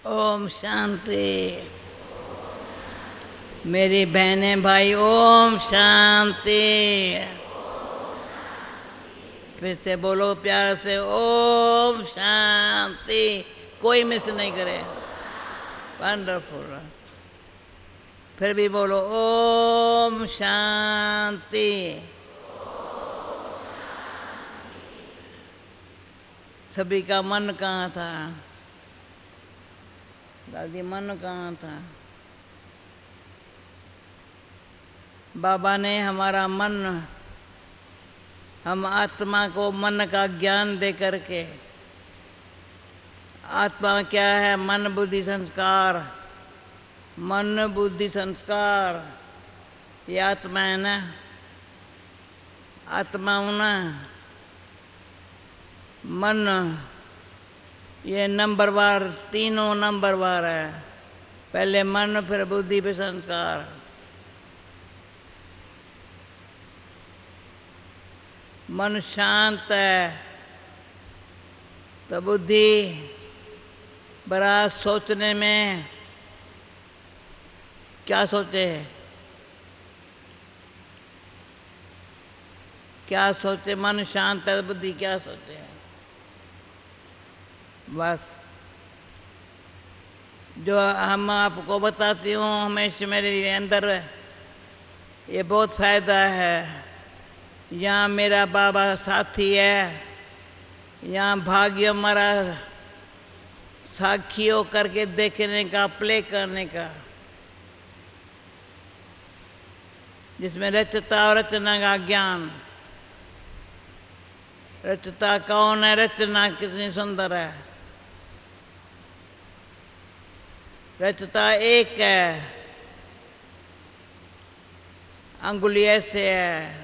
ओम शांति। मेरी बहनें भाई ओम शांति। फिर से बोलो प्यार से ओम शांति। कोई मिस नहीं करे। वंडरफुल। फिर भी बोलो ओम शांति। सभी का मन कहाँ था? दादी मन कहाँ था? बाबा ने हमारा मन, हम आत्मा को मन का ज्ञान दे करके, आत्मा क्या है? मन बुद्धि संस्कार। मन बुद्धि संस्कार ये आत्मा है ना। आत्मा होना, मन ये नंबरवार, तीनों नंबरवार है। पहले मन, फिर बुद्धि, फिर संस्कार। मन शांत है तो बुद्धि बड़ा सोचने में क्या सोचे? क्या सोचे? मन शांत है तो बुद्धि क्या सोचे? बस जो हम आपको बताती हूँ हमेशा मेरे अंदर ये बहुत फायदा है। यहाँ मेरा बाबा साथी है, यहाँ भाग्य हमारा साक्षी हो करके देखने का, प्ले करने का, जिसमें रचता और रचना का ज्ञान। रचता कौन है? रचना कितनी सुंदर है। रचता एक है, अंगुली ऐसे है।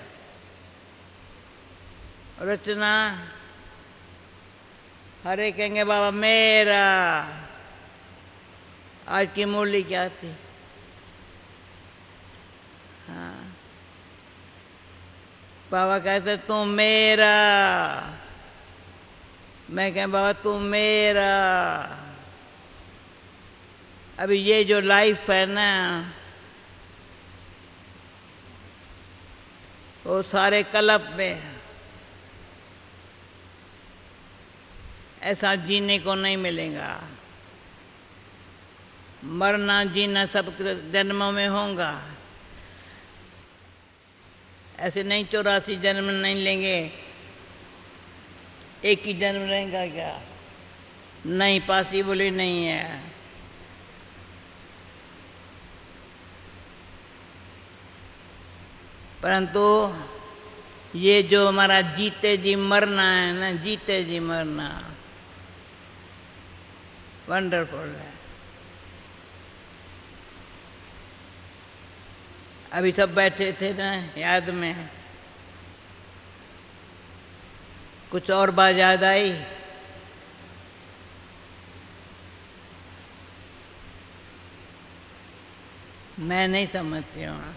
रचना हरे कहेंगे बाबा मेरा। आज की मूली क्या थी? हाँ, बाबा कहते तू मेरा। मैं कहें बाबा तू मेरा। अभी ये जो लाइफ है ना, वो सारे कलप में है। ऐसा जीने को नहीं मिलेगा। मरना जीना सब जन्मों में होगा। ऐसे नहीं 84 जन्म नहीं लेंगे। एक ही जन्म रहेगा क्या? नहीं, पॉसिबल ही नहीं है। परंतु ये जो हमारा जीते जी मरना है ना, जीते जी मरना वंडरफुल है। अभी सब बैठे थे ना, याद में कुछ और बात याद आई? मैं नहीं समझती हूँ।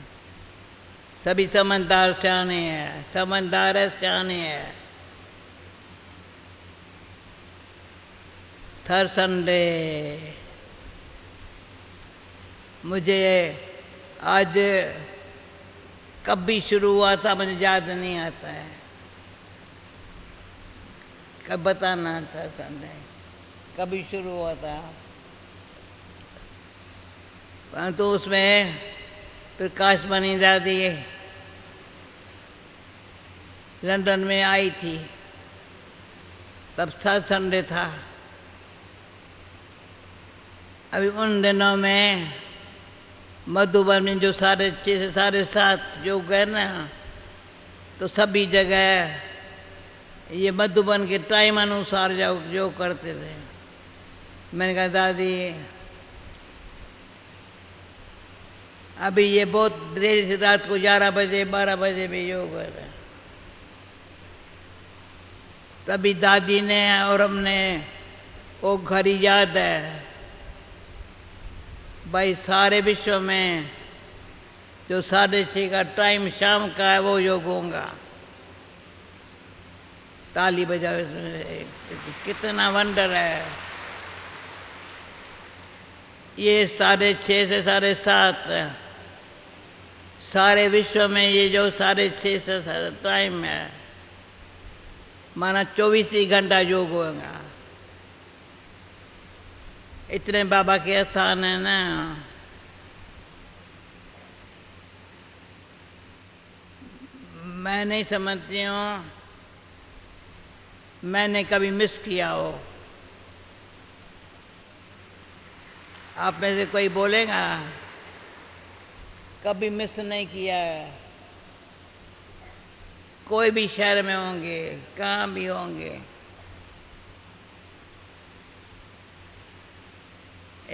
सभी समझदार सियाने हैं, समझदार है, सियाने है। थर्ड संडे मुझे आज कब भी शुरू हुआ था मुझे याद नहीं आता है। कब बताना था? संडे कभी शुरू हुआ था? परंतु उसमें प्रकाश मणि दादी लंदन में आई थी, तब थर्ड संडे था। अभी उन दिनों में मधुबन में जो 6:30 से 7:30 योग है ना, तो सभी जगह ये मधुबन के टाइम अनुसार योग करते थे। मैंने कहा दादी अभी ये बहुत देर से रात को 11 बजे 12 बजे भी योग हो रहा है। तभी दादी ने और हमने वो घड़ी याद है भाई, सारे विश्व में जो 6:30 का टाइम शाम का है वो योग होगा। ताली बजाओ इसमें, कितना वंडर है। ये 6:30 से 7:30 सारे विश्व में ये जो 6:30 से 7 टाइम है, माना 24 ही घंटा योग होगा। इतने बाबा के स्थान है ना। मैं नहीं समझती हूँ मैंने कभी मिस किया हो। आप में से कोई बोलेगा कभी मिस नहीं किया है? कोई भी शहर में होंगे, कहाँ भी होंगे।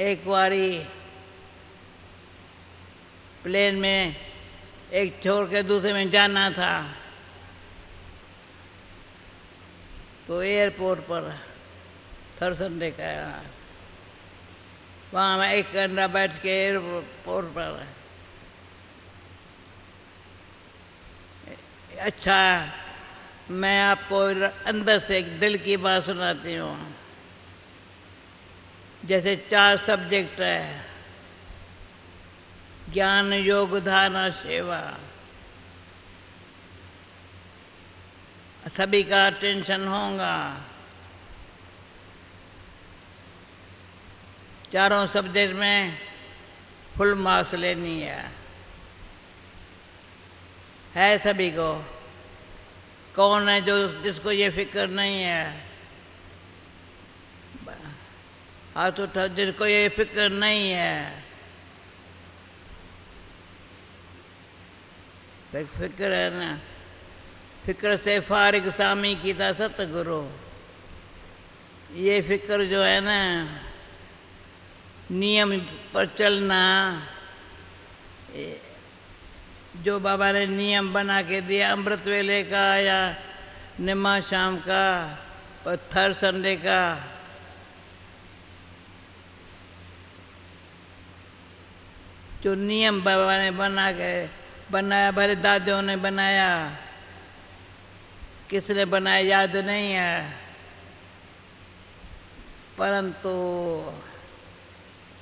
एक बारी प्लेन में एक छोड़ के दूसरे में जाना था, तो एयरपोर्ट पर थर्ड संडे का वहाँ मैं 1 घंटा बैठ के एयरपोर्ट पर, अच्छा मैं आपको अंदर से एक दिल की बात सुनाती हूँ। जैसे 4 सब्जेक्ट है, ज्ञान, योग, धारणा, सेवा, सभी का टेंशन होगा। चारों सब्जेक्ट में फुल मार्क्स लेनी है सभी को। कौन है जो जिसको ये फिक्र नहीं है? हाथ उठा जिसको ये फिक्र नहीं है। फिक्र है ना, फिक्र से फारिग सामी की था सतगुरु। ये फिक्र जो है ना, नियम पर चलना, जो बाबा ने नियम बना के दिया अमृत वेले का या निमा शाम का, और थर्ड संडे का, जो नियम बाबा ने बनाया, भले दादियों ने बनाया, किसने बनाया याद नहीं है, परंतु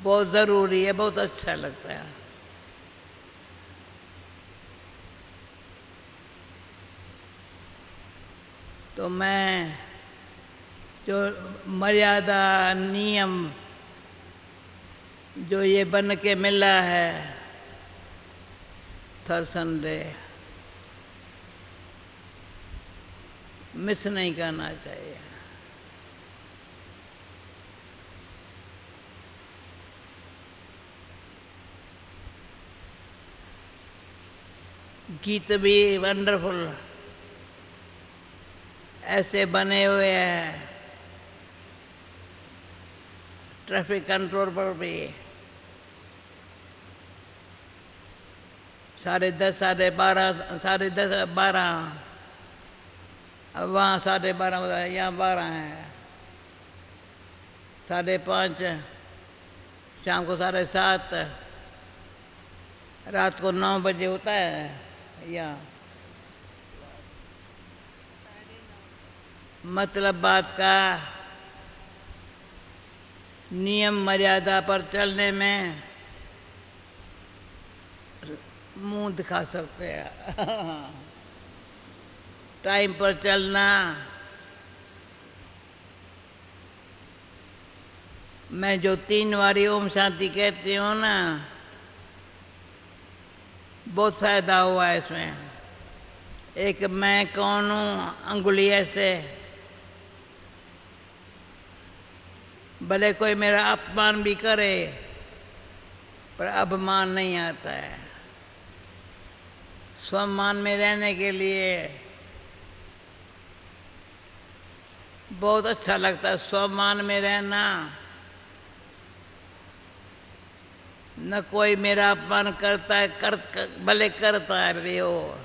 बहुत जरूरी है, बहुत अच्छा लगता है। तो मैं जो मर्यादा नियम जो ये बन के मिला है थर्ड संडे, मिस नहीं करना चाहिए। गीत भी वंडरफुल ऐसे बने हुए हैं, ट्रैफिक कंट्रोल पर भी 10:30, 12:30, 12, अब वहाँ 12:30, यहाँ 12 है, 5:30, शाम को 7:30, रात को 9 बजे होता है यहाँ। मतलब बात का नियम मर्यादा पर चलने में मुंह दिखा सकते हैं। टाइम पर चलना, मैं जो 3 बारी ओम शांति कहती हूँ ना, बहुत फायदा हुआ है इसमें। एक मैं कौन हूँ, अंगुली ऐसे, भले कोई मेरा अपमान भी करे पर अभिमान नहीं आता है। सम्मान में रहने के लिए बहुत अच्छा लगता है। सम्मान में रहना, न कोई मेरा अपमान करता है, भले करता है भी हो,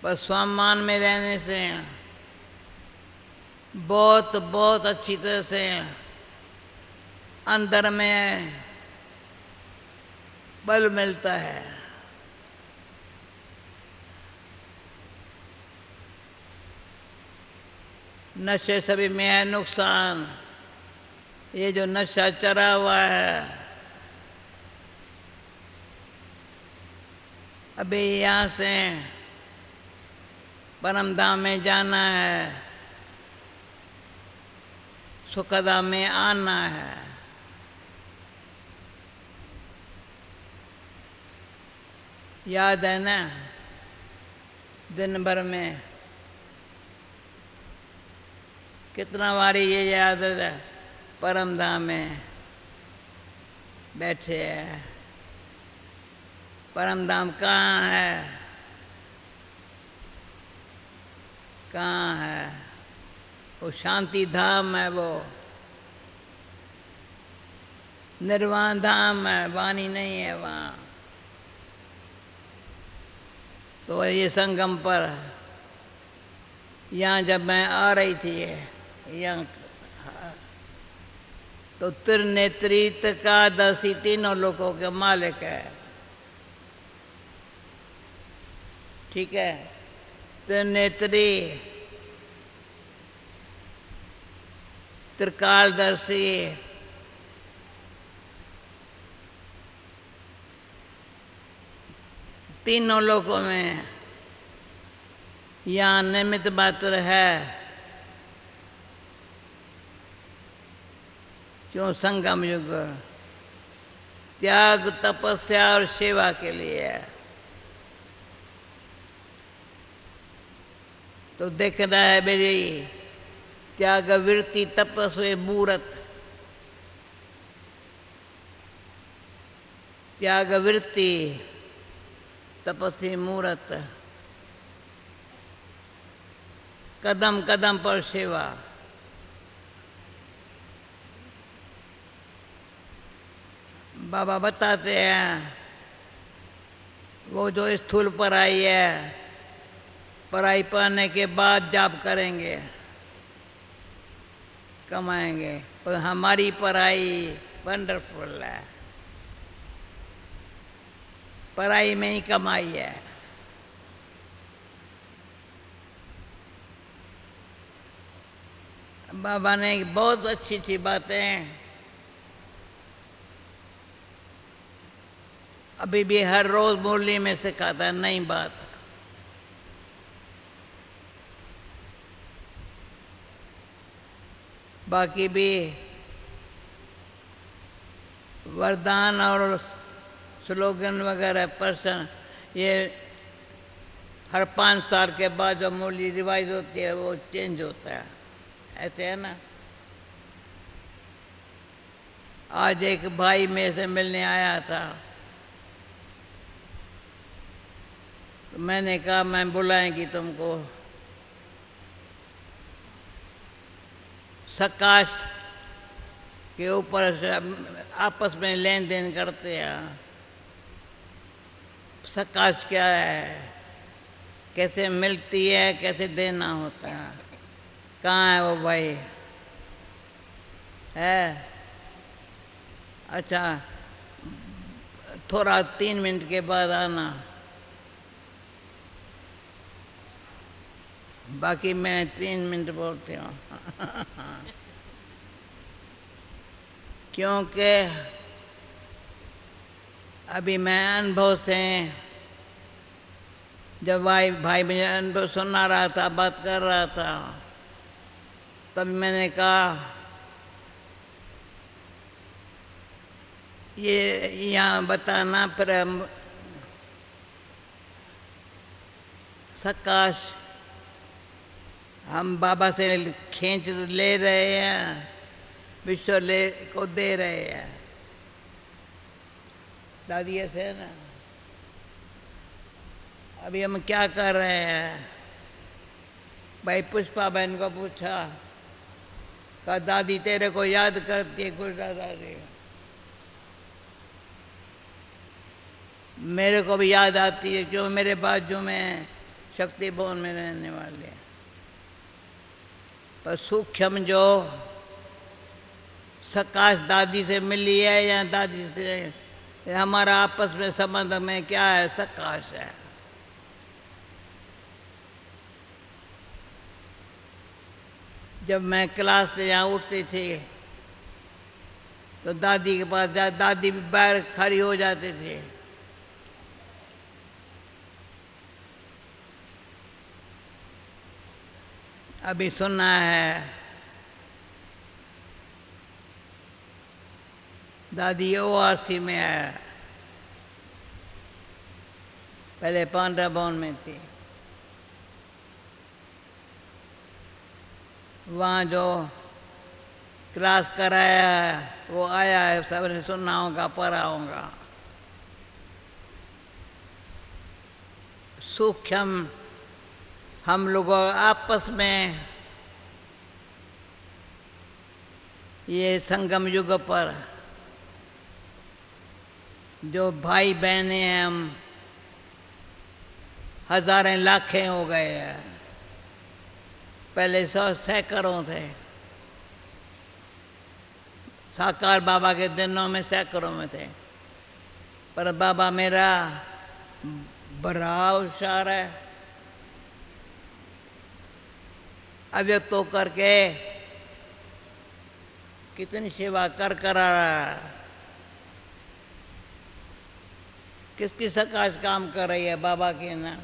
पर सम्मान में रहने से बहुत बहुत अच्छी तरह से अंदर में बल मिलता है। नशे सभी में है नुकसान, ये जो नशा चढ़ा हुआ है, अभी यहाँ से परम धाम में जाना है, सुखधाम में आना है। याद है ना? दिन भर में कितना बारी ये याद है, परम धाम में बैठे हैं। परम धाम कहाँ है? कहाँ है? वो शांति धाम है, वो निर्वाण धाम है, वाणी नहीं है वहाँ। तो ये संगम पर यहाँ जब मैं आ रही थी यहाँ, तो त्रिनेत्री एकादशी तीनों लोगों के मालिक है। ठीक है? त्रिनेत्री, त्रिकालदर्शी, तीनों लोगों में यहाँ निमित्त मात्र है। क्यों? संगम युग त्याग, तपस्या और सेवा के लिए है। तो देख रहा है मेरी त्याग वृत्ति तपस्वी मूरत, त्याग वृत्ति तपस्वी मूरत, कदम कदम पर सेवा। बाबा बताते हैं वो जो स्थूल पढ़ाई है, पढ़ाई पढ़ने के बाद जॉब करेंगे, कमाएंगे, और हमारी पढ़ाई वंडरफुल है, पढ़ाई में ही कमाई है। बाबा ने बहुत अच्छी अच्छी बातें अभी भी हर रोज मुरली में सिखाता है, नई बात। बाकी भी वरदान और स्लोगन वगैरह पर्सन ये हर 5 साल के बाद जो मुरली रिवाइज होती है वो चेंज होता है, ऐसे है ना? आज एक भाई मेरे से मिलने आया था, तो मैंने कहा मैं बुलाएंगी तुमको। सकाश के ऊपर से आपस में लेन देन करते हैं। सकाश क्या है, कैसे मिलती है, कैसे देना होता है। कहाँ है वो भाई? है? अच्छा, थोड़ा 3 मिनट के बाद आना, बाकी मैं 3 मिनट बोलती हूँ। क्योंकि अभी मैं अनुभव से, जब भाई मुझे अनुभव सुना रहा था, बात कर रहा था, तब मैंने कहा ये यहाँ बताना, फिर सकाश हम बाबा से खींच ले रहे हैं, विश्व ले को दे रहे हैं। दादी ऐसे है ना? अभी हम क्या कर रहे हैं? भाई पुष्पा बहन को पूछा, कहा दादी तेरे को याद करती है गुलजार दादी। मेरे को भी याद आती है, क्यों? मेरे बाजू में शक्ति भवन में रहने वाले। पर सूक्ष्म जो सकाश दादी से मिली है या दादी से, हमारा आपस में संबंध में क्या है? सकाश है। जब मैं क्लास से यहाँ उठती थी तो दादी के पास जा, दादी भी बाहर खड़ी हो जाते थे। अभी सुनना है दादी ओआसी में है, पहले पांड्रा भवन में थी। वहाँ जो क्लास कराया है वो आया है, सबने सुनना होगा, पढ़ा होगा। सूक्ष्म हम लोग आपस में ये संगम युग पर जो भाई बहनें हैं, हम हजारें लाखें हो गए हैं। पहले 100 सैकड़ों थे। साकार बाबा के दिनों में सैकड़ों में थे, पर बाबा मेरा बड़ा होशियार है। अव्यक्त होकर के कितनी सेवा कर आ रहा है। किसकी सकाश काम कर रही है बाबा की ना,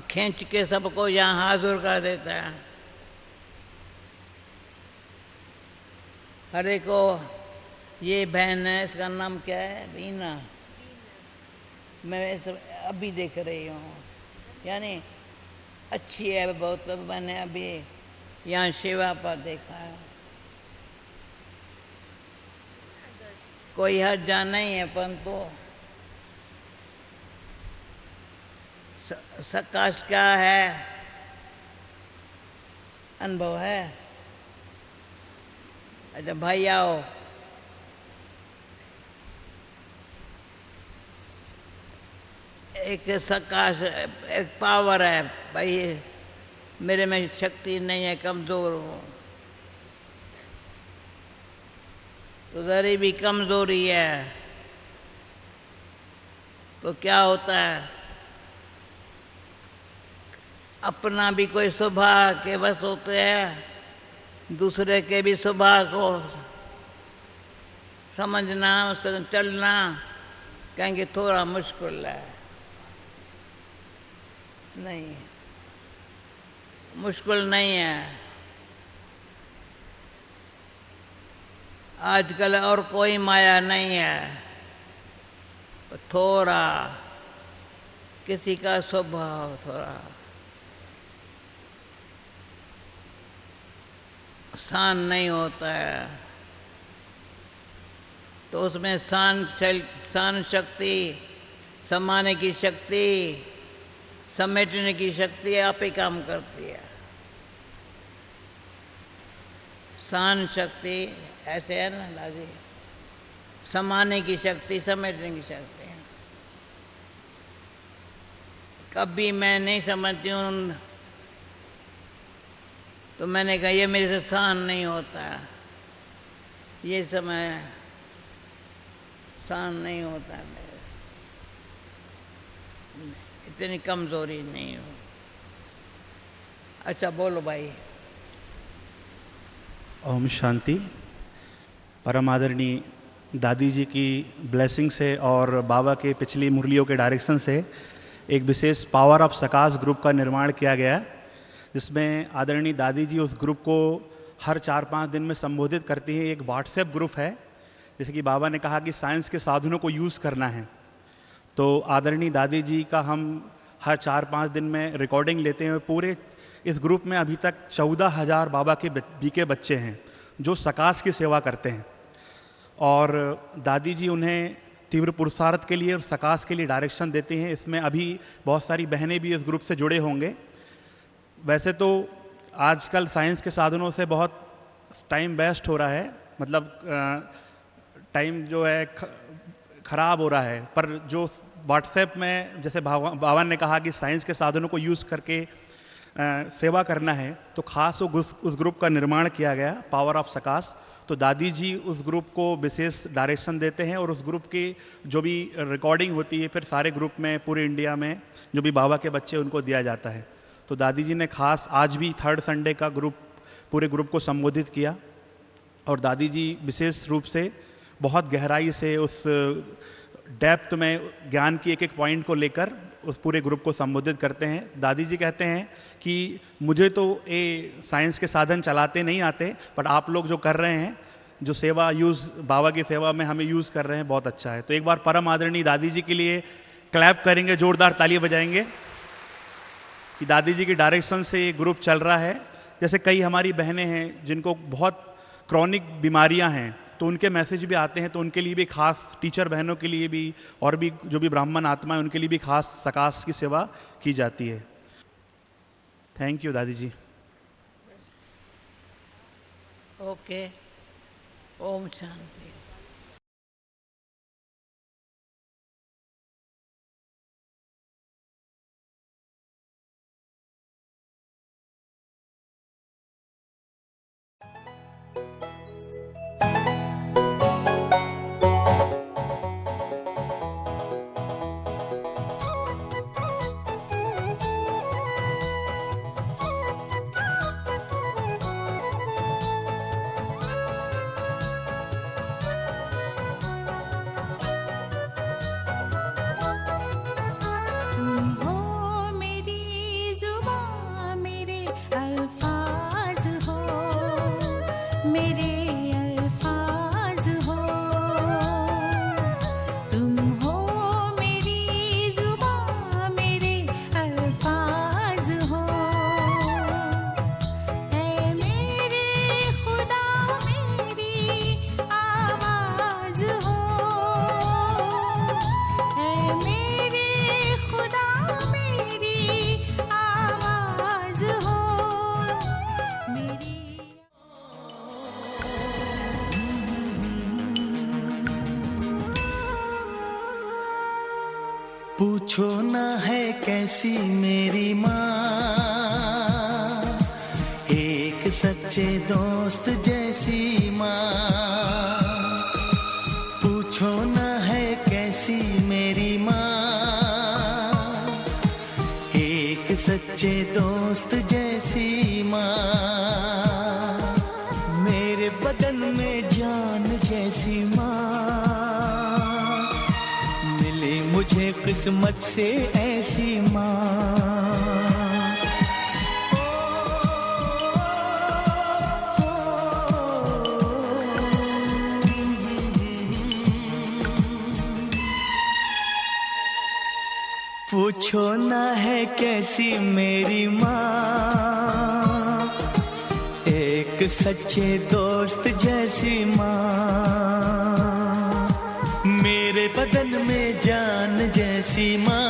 खींच के सबको यहां हाजिर कर देता है। हरे को ये बहन है, इसका नाम क्या है? बीना। मैं अभी देख रही हूँ, यानी अच्छी है बहुत। मैंने अभी यहाँ सेवा पर देखा है। कोई हद जा नहीं है, परंतु सकाश क्या है, अनुभव है। अच्छा भाई आओ। एक सकाश, एक पावर है भाई। मेरे में शक्ति नहीं है, कमजोर हूं। तो जरी भी कमजोरी है तो क्या होता है, अपना भी कोई स्वभाव के बस होते हैं, दूसरे के भी स्वभाव को समझना, उससे चलना कहेंगे थोड़ा मुश्किल है। नहीं, मुश्किल नहीं है। आजकल और कोई माया नहीं है, थोड़ा किसी का स्वभाव थोड़ा शान नहीं होता है, तो उसमें शान शक्ति, समाने की शक्ति, समेटने की शक्ति आप ही काम करती है। शान शक्ति ऐसे है ना लाजी, समाने की शक्ति, समेटने की शक्ति। कभी मैं नहीं समझती हूँ तो मैंने कहा ये मेरे से सहन नहीं होता, ये समय सहन नहीं होता मेरे, इतनी कमजोरी नहीं हो। अच्छा बोलो भाई। ओम शांति। परम आदरणीय दादी जी की ब्लेसिंग से और बाबा के पिछली मुरलियों के डायरेक्शन से एक विशेष पावर ऑफ सकाश ग्रुप का निर्माण किया गया, जिसमें आदरणीय दादी जी उस ग्रुप को हर 4-5 दिन में संबोधित करती हैं। एक व्हाट्सएप ग्रुप है, जैसे कि बाबा ने कहा कि साइंस के साधनों को यूज़ करना है, तो आदरणीय दादी जी का हम हर 4-5 दिन में रिकॉर्डिंग लेते हैं। पूरे इस ग्रुप में अभी तक 14,000 बाबा के बीके बच्चे हैं जो सकाश की सेवा करते हैं, और दादी जी उन्हें तीव्र पुरुषार्थ के लिए और सकाश के लिए डायरेक्शन देते हैं। इसमें अभी बहुत सारी बहनें भी इस ग्रुप से जुड़े होंगे। वैसे तो आजकल साइंस के साधनों से बहुत टाइम वेस्ट हो रहा है, मतलब टाइम जो है खराब हो रहा है, पर जो व्हाट्सएप में जैसे बाबा ने कहा कि साइंस के साधनों को यूज़ करके सेवा करना है, तो खास उस ग्रुप का निर्माण किया गया, पावर ऑफ सकाश। तो दादी जी उस ग्रुप को विशेष डायरेक्शन देते हैं, और उस ग्रुप की जो भी रिकॉर्डिंग होती है फिर सारे ग्रुप में पूरे इंडिया में जो भी बाबा के बच्चे उनको दिया जाता है। तो दादी जी ने खास आज भी 3rd संडे का पूरे ग्रुप को संबोधित किया, और दादी जी विशेष रूप से बहुत गहराई से उस डेप्थ में ज्ञान की एक एक पॉइंट को लेकर उस पूरे ग्रुप को संबोधित करते हैं। दादी जी कहते हैं कि मुझे तो ये साइंस के साधन चलाते नहीं आते, पर आप लोग जो कर रहे हैं, जो सेवा यूज बाबा की सेवा में हमें यूज कर रहे हैं, बहुत अच्छा है। तो एक बार परम आदरणीय दादी जी के लिए क्लैप करेंगे, जोरदार ताली बजाएंगे कि दादी जी की डायरेक्शन से ये ग्रुप चल रहा है। जैसे कई हमारी बहनें हैं जिनको बहुत क्रॉनिक बीमारियां हैं, तो उनके मैसेज भी आते हैं, तो उनके लिए भी खास, टीचर बहनों के लिए भी और भी जो भी ब्राह्मण आत्मा है उनके लिए भी खास सकाश की सेवा की जाती है। थैंक यू दादी जी। ओके, ओम शांति। पूछो ना है कैसी मेरी माँ, एक सच्चे दोस्त जैसी माँ। पूछो ना है कैसी मेरी माँ, एक सच्चे दोस्त जैसी माँ। मेरे बदन में जान जैसी माँ, मुझे किस्मत से ऐसी माँ। पूछो ना है कैसी मेरी माँ, एक सच्चे दोस्त जैसी माँ। मेरे बदन में जान जैसी माँ,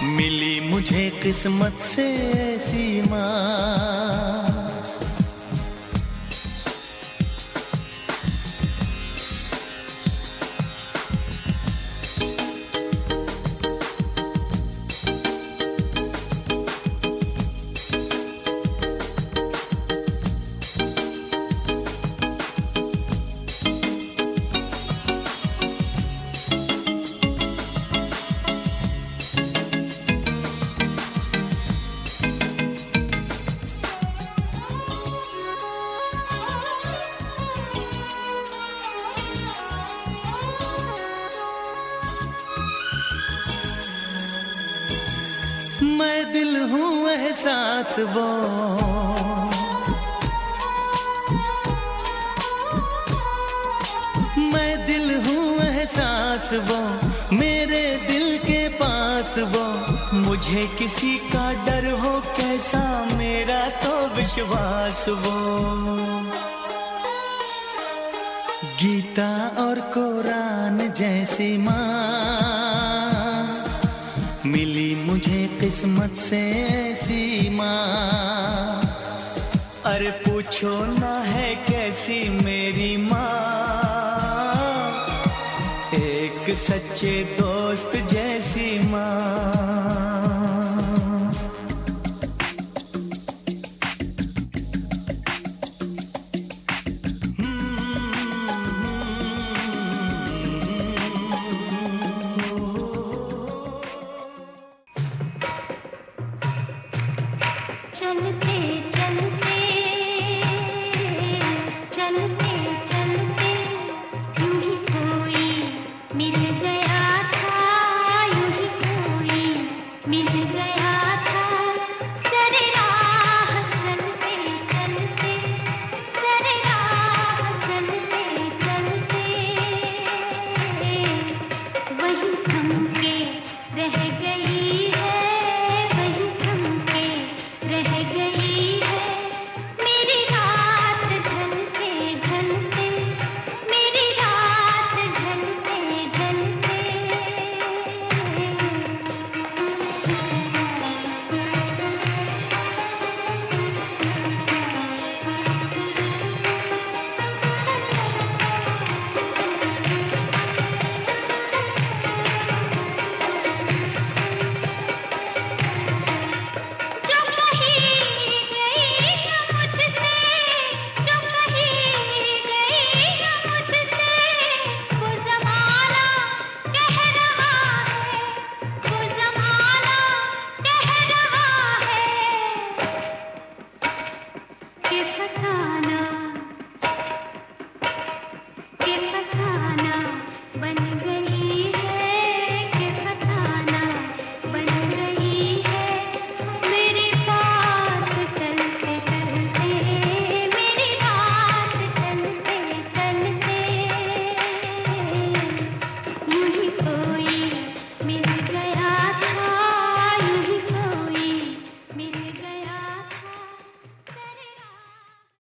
मिली मुझे किस्मत से ऐसी माँ। मैं दिल हूँ एहसास वो, मैं दिल हूँ एहसास वो, मेरे दिल के पास वो। मुझे किसी का डर हो कैसा, मेरा तो विश्वास वो। गीता और कुरान जैसी माँ, मिली मुझे किस्मत से ऐसी माँ। अरे पूछो ना है कैसी मेरी माँ, एक सच्चे दोस्त जैसी माँ। चलते चलते चलते